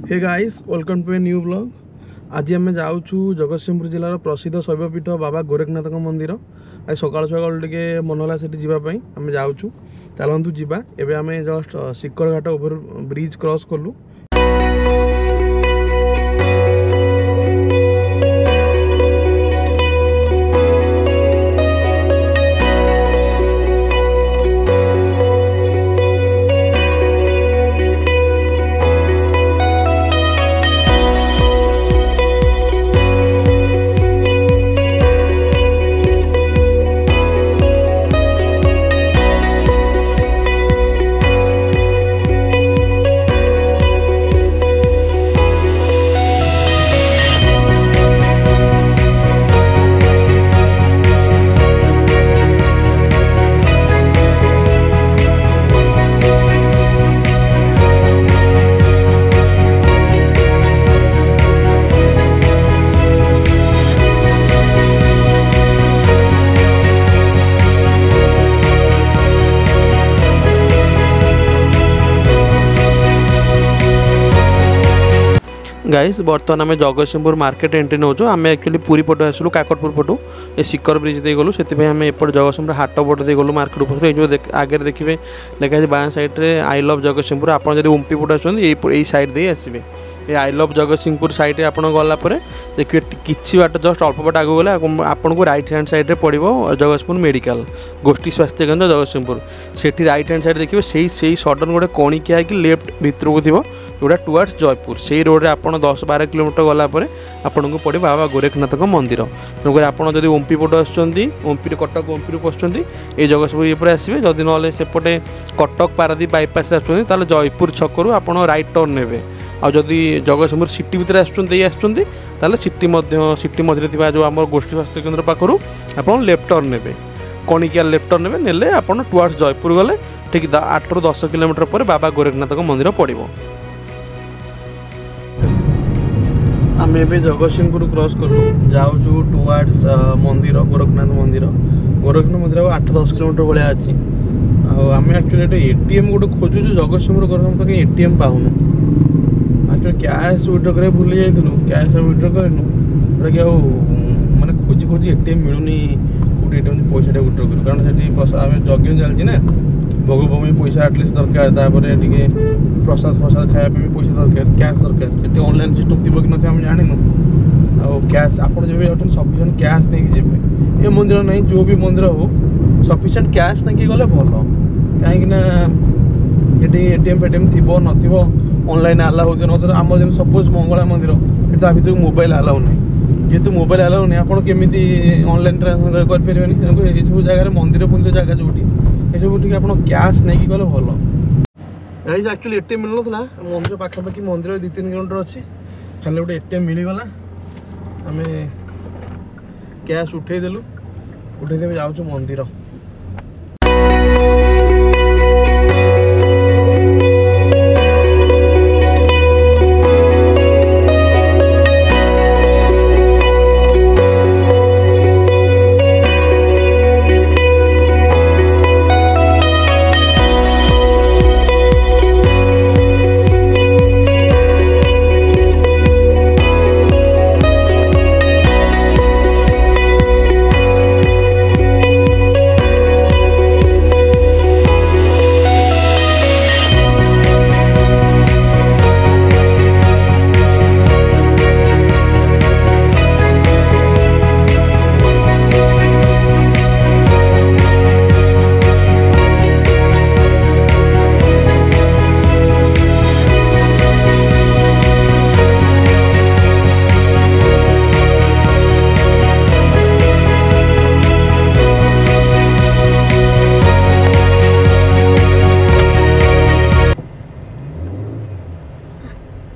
Hey guys welcome to a new blog. आज आम जाऊँ जगतसिंहपुर जिलार प्रसिद्ध शैवपीठ बाबा गोरखनाथ मंदिर। आज सकाल सकाल टे मनला से जावाई आम जाऊँ चलतु जावा। एवं आम जस्ट सिकर घाट ओवर ब्रिज क्रॉस कलु। गाइस बर्तमान आम जगतसिंहपुर मार्केट एंट्री नौ आम एक्चुअली पूरी पट आसलु काकटपुर पटू ये सिकर ब्रिज दे गलु से आम एपट जगतसिंहपुर हाट पट दे गलु मार्केट ऊपर जो आगे देखिए लिखा है बाँ साइड्रे आई लव जगतसिंहपुर। आप ओम्पी पट आसुँच साइड दे आसवे ये आई लव जगतसिंहपुर साइड आप गलापर देखिए कि बाट जस्ट अल्प बाट आगे गले आपन को राइट हैंड साइड पड़ो जगतसिंहपुर मेडिकल गोष्ठी स्वास्थ्य केन्द्र जगतसिंहपुर से राइट हैंड साइड देखिए से सडन गोटे कणिकिया कि लेफ्ट भितर को थी जोटा टुवर्ड्स जयपुर से रोड आप 10-12 किलोमीटर गलापर आपन को पड़े बाबा गोरखनाथ मंदिर। तेणुक आपड़ी ओम्पी पट आम्पी कटक ओम्पी पशुंट ये जगतसिंहपुर ये आसवे जदि ना सेपटे कटक पारादीप बाईपास आसुँच जयपुर छकरू आप राइट टर्न ने आदि जगतसिंहपुर सिटी भितर आसुँच सिटी मझे जो आम गोष्ठी स्वास्थ्य केन्द्र पाखु आप लेफ्ट टर्न ने कणिकिया लेफ्ट टर्न ने नेले आप टुवर्ड्स जयपुर गले ठीक 8 ରୁ 10 किलोमीटर पर बाबा गोरखनाथ मंदिर पड़ो। आम ए जगतसिंहपुर क्रॉस कलु जाऊँ टुवर्ड्स मंदिर गोरखनाथ मंदिर 8-10 किलोमीटर भाया अच्छी आम एक्चुअली एटीएम गोटे खोजु जगतसिंहपुर गोरखनाथ एटीएम पाऊनु एक्चुअली कैश विड्रॉ कर भूली जाइलु कैश विड्रॉ करूँ कि माने खोजी खोजी एटीएम मिलूनी कौटे एटीएम पैसा विड्रॉ करूँ कारण आम यज्ञ चलती ना भोग भूमि पैसा एटलिस्ट दरकार प्रसाद प्रसाद खायापी पैसा दरकार कैश दरकार से ऑनलाइन सिस्टम थी कि ना जानू आ कैश आप जब सफिशिएंट कैश नहीं जाए ये मंदिर नहीं जो भी मंदिर हो सफिशिएंट कैश नहीं गले भल कहीं एटीएम फेटीएम थी नथो ऑनलाइन आलाउ होती आम जब सपोज मंगला मंदिर ये भितर मोबाइल आलाउ नहीं जेहेतु मोबाइल आलाउ नहीं आप केमी ऑनलाइन ट्रांसफर करें तेणुक ये सब जगह मंदिर फंदिर जगह जो ये सब टी आप कैश नहीं गले भल गाइस एक्चुअली एटीएम मिल ना मंदिर पाखापाखि मंदिर 2-3 किलोमीटर अच्छी खाली गोटे एटीएम मिलगला आम कैश उठेदेलु उठेदेवे जाऊँ मंदिर।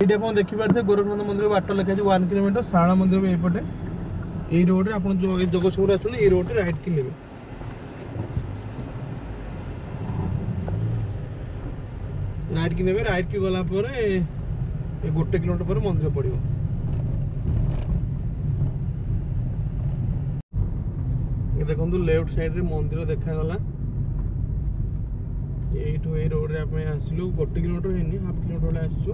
ये आप देखिए गोरखनाथ मंदिर बाट लिखा है 1 किलोमीटर शारदा मंदिर भी एपटे यही रोड आप जगतसिंहपुर आसते ये रोड राइट कि नेबे राइट की गला पर 1 किलोमीटर पर मंदिर पड़ो देखो लेफ्ट साइड रे मंदिर देखागला ये रोड रे आप आसलु 1 किलोमीटर है हाफ किलोमीटर आसचु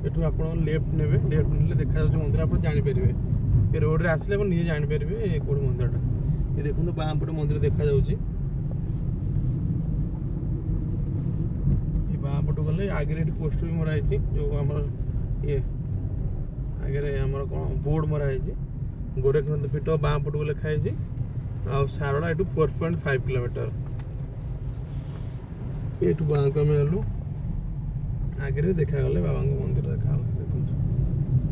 एठू आप लेफ्ट ने लेफ्ट ने देखा मंदिर आप जापर ये रोड रे आसले नहीं जापर कौन मंदिरटा ये देखो बाम पटे मंदिर देखा बाम पटू गले आगे पोस्टर भी मराई जो आम ये आगे आम कौन बोर्ड मराई गोरखनाथ पीठ बाम पटू लिखाई आ सारड़ा एटू 4.5 किलोमीटर ये बाँक आम गलु आगे देखा गले बाबा मंदिर देखा देखो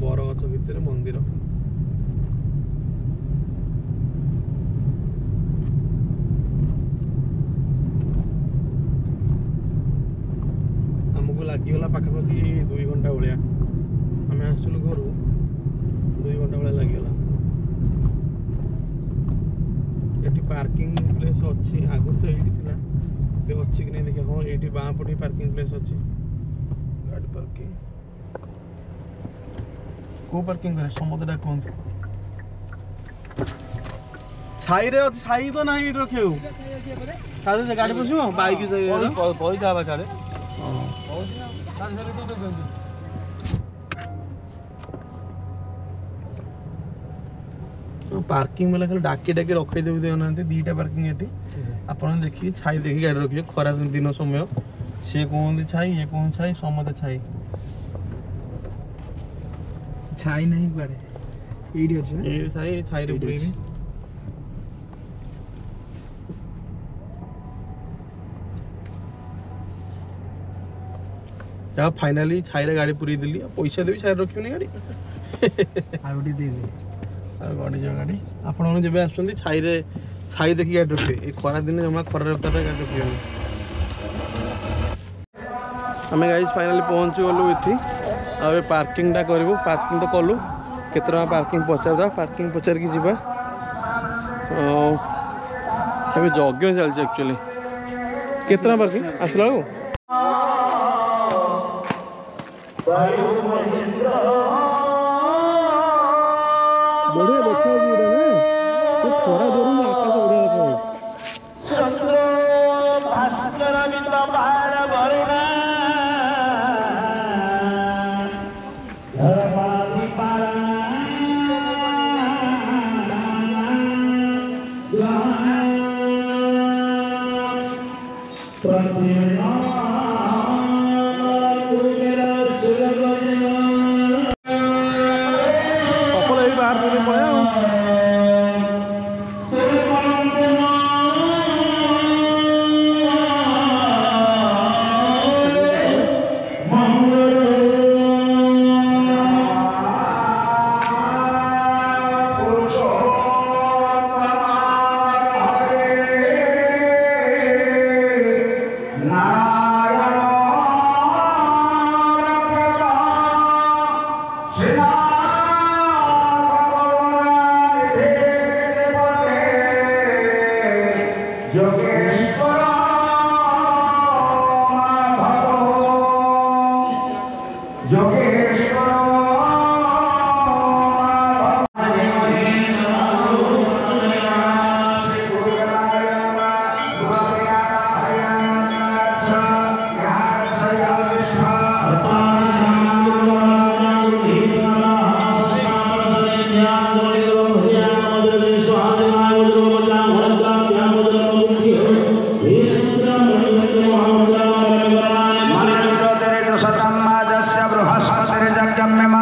बरगछ भितर मंदिर आमको लगिगला पाखापाखि 2 घंटा भाया आम आसलु घर 2 घंटा भाया लगिगला ये पार्किंग प्लेस अच्छी आगु तो ये अच्छी कि नहीं देखिए हाँ ये बाँ पटे पार्किंग प्लेस अच्छी गाड़ी पार्किंग को पार्किंग करे समस्त डाक छाई रे छाई तो नहीं रखे गाड़ी पशु बाइक पैसा छाड़े पार्किंग वाला खाली डाकी डाकी रखे देना 2टा पार्किंग ये आप देखिए छाई देखिए गाड़ी रखिए खरा दिन समय सी कहते छाई ये कौन छाई समते छाई छाई नहीं कुआड़े ये छाई छाई रे बुलेबी जा फाइनली छाई रे गाड़ी पूरी दिल्ली पैसा देवी छाई रखियो गाड़ी आउडी दे गाड़ी जो गाड़ी आपण जब आसुँच छाई देखिए गाड़ी रखिए खरा दिन जमा खरा रखता गाड़ी रखिए आम गाइज फाइनाली पहुँची गलु ये पार्किंगटा करूँ पार्किंग तो कलु केते टका पार्किंग पचार पार्किंग पचार की जीवा अभी यज्ञ चलती एक्चुअली केते पार्किंग आसला बढ़िया देखा ना खरा जोर आकाश बढ़िया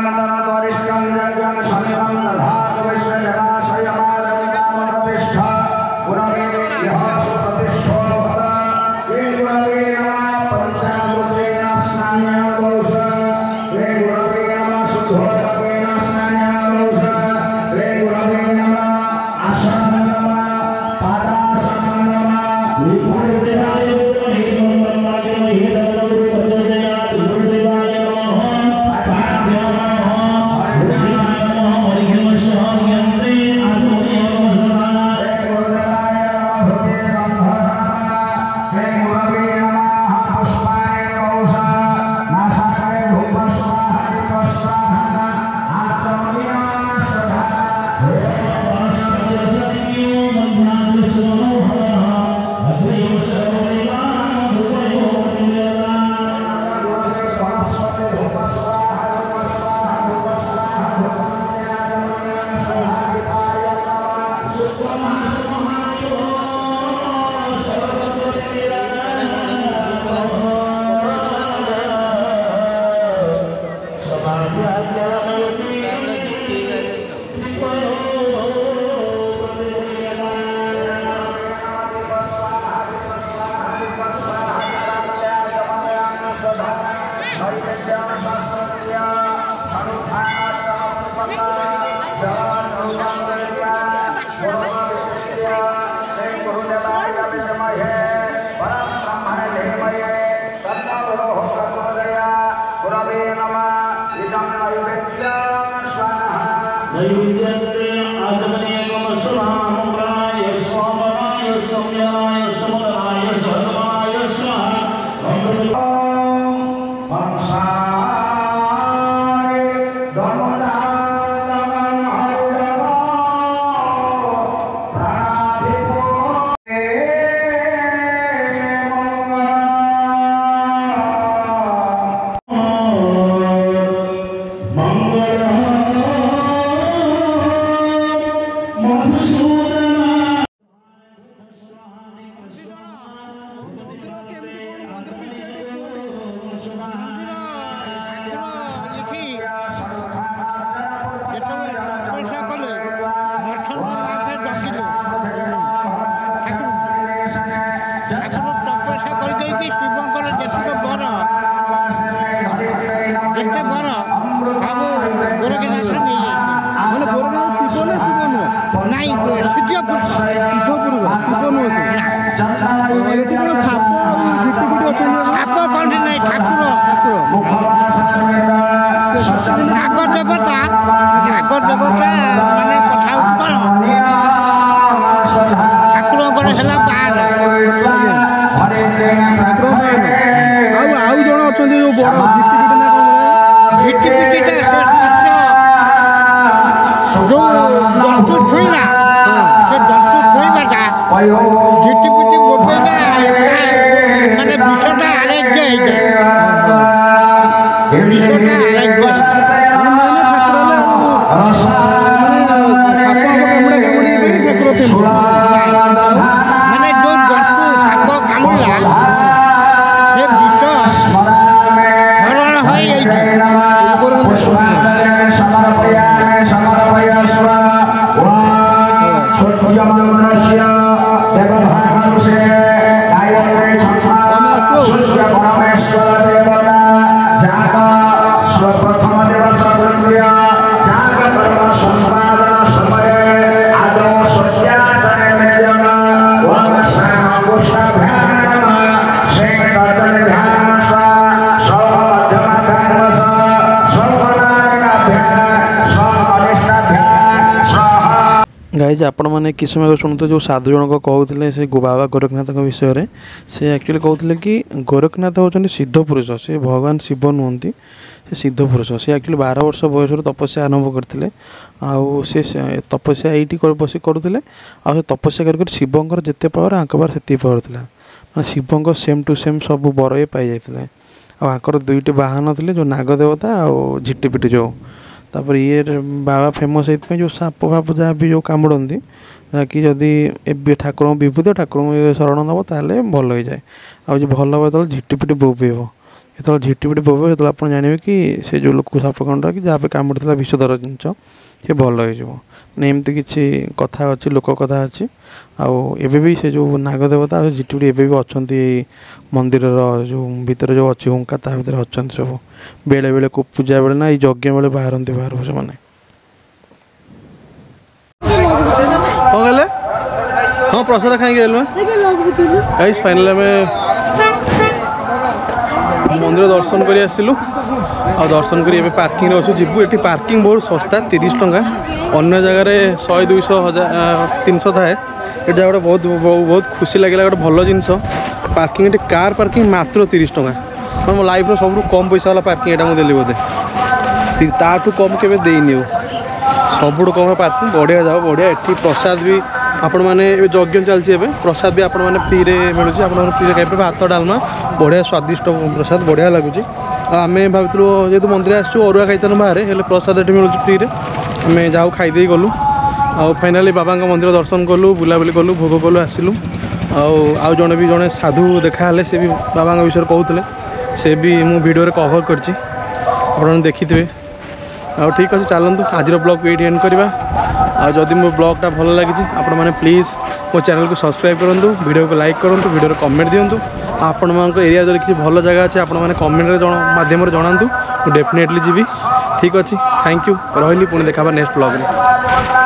गाइज आपण मैंने कि समय शुणुते जो साधु जनक कहते से बाबा गोरखनाथ विषय से एक्चुअली कहते कि गोरखनाथ होती सिद्ध पुरुष से भगवान शिव नुहति से सिद्ध पुरुष से एक्चुअली 12 वर्ष बयस तपस्या आरंभ करते से तपस्या ये बस करुले आ तपस्या कर शिवंर जिते पावर आंक पावर से पावर था मैं शिवंक सेम टू सेम सब बर ये पाई जाते आंकर दुईट वाहन थे जो नाग देवता आ झिटिपिटी जो तापर ये बाबा फेमस ये जो साप फाप जहाँ भी जो कामुड़ती कि जदि ए ठाकुर विभूति ठाकुर शरण नब ताले भल हो जाए आ भल हम जो झिटिपिटी बोबेब जो झिटिपिटी बोबेब जो आप जानवे कि से जो लोक साप कामुड़ा कि जहाँ पे कामुड़ी विषधर जिनस से भल हो एमती किसी कथा अच्छी लोक कथा अच्छी आबे भी से जो नागदेवता झिटिपिटी एवं भी अच्छा मंदिर जो भितर जो अच्छी हुंका ता भर अच्छा सब बेले बेले को पूजा बेले ना यज्ञ बेले बाहर बाहर से मैंने कहले हाँ प्रसाद खाई गए फाइनाल आम मंदिर दर्शन कर आसलु आ दर्शन कर पार्किंग अच्छे जीवु ये पार्किंग बहुत सस्ता 30 टंका अन्य जगार 100 200 1000 300 थाए ये जगह बहुत बहुत खुशी लगे गोटे भल जिनस पार्किंग कार पार्किंग मात्र 30 टंका मो लाइफ सब कम पैसा वाला पार्किंग यहाँ मुझे बोधे ताठू कम के सबुठ कम पार्किंग बढ़िया जाओ बढ़िया ये प्रसाद भी आपण मैंने यज्ञ चलती प्रसाद भी आपण मैंने फ्री में मिलूँ आप फ्री खाइबे भात डालमा बढ़िया स्वादिष्ट प्रसाद बढ़िया लगुच आम भावुँ जेहतु मंदिर आसू अरुआ खाई बाहर हेल्ले प्रसाद ये मिलूँ फ्री में आम जाऊ खाईदे गलु आ फाइनाली बाबा मंदिर दर्शन कलु बुलाबुली कलु भोग कलु आसलु आउ जड़े भी जड़े साधु देखा से भी बाबा विषय कहते से भी मु वीडियो कवर कर आपने देखिथे आ ठीक अच्छे चलतु आज ब्लॉग ये एंड करवा आदि मो ब्लॉगटा भल लगी आपण मैंने प्लीज़ मो चैनल को सब्सक्राइब करूँ वीडियो को लाइक करूँ वीडियो कमेंट दिंतु आपण मान एरिया जो किसी भल जगह अच्छे आपण मैंने कमेंट माध्यम जनातु डेफिनेटली जी ठीक अच्छे थैंक यू रही पुणी देखा नेक्स्ट ब्लॉग में।